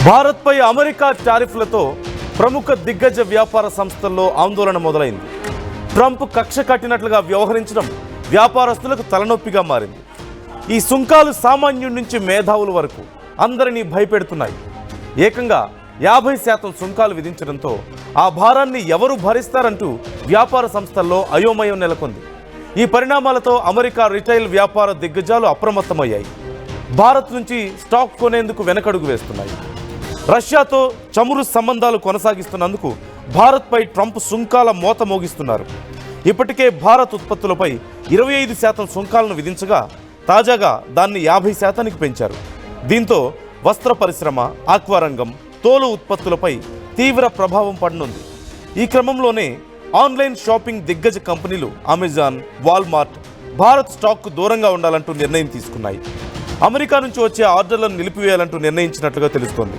భారత్పై అమెరికా టారిఫ్లతో ప్రముఖ దిగ్గజ వ్యాపార సంస్థల్లో ఆందోళన మొదలైంది. ట్రంప్ కక్ష కట్టినట్లుగా వ్యవహరించడం వ్యాపారస్తులకు తలనొప్పిగా మారింది. ఈ సుంకాలు సామాన్యుడి నుంచి మేధావుల వరకు అందరినీ భయపెడుతున్నాయి. ఏకంగా 50% సుంకాలు విధించడంతో ఆ భారాన్ని ఎవరు భరిస్తారంటూ వ్యాపార సంస్థల్లో అయోమయం నెలకొంది. ఈ పరిణామాలతో అమెరికా రిటైల్ వ్యాపార దిగ్గజాలు అప్రమత్తమయ్యాయి. భారత్ నుంచి స్టాక్ కొనేందుకు వెనకడుగు వేస్తున్నాయి. రష్యాతో చమురు సంబంధాలు కొనసాగిస్తున్నందుకు భారత్పై ట్రంప్ సుంకాల మోత మోగిస్తున్నారు. ఇప్పటికే భారత్ ఉత్పత్తులపై 25% సుంకాలను విధించగా తాజాగా దాన్ని 50%కి పెంచారు. దీంతో వస్త్ర పరిశ్రమ, ఆక్వారంగం, తోలు ఉత్పత్తులపై తీవ్ర ప్రభావం పడనుంది. ఈ క్రమంలోనే ఆన్లైన్ షాపింగ్ దిగ్గజ కంపెనీలు అమెజాన్, వాల్మార్ట్ భారత్ స్టాక్కు దూరంగా ఉండాలంటూ నిర్ణయం తీసుకున్నాయి. అమెరికా నుంచి వచ్చే ఆర్డర్లను నిలిపివేయాలంటూ నిర్ణయించినట్లుగా తెలుస్తోంది.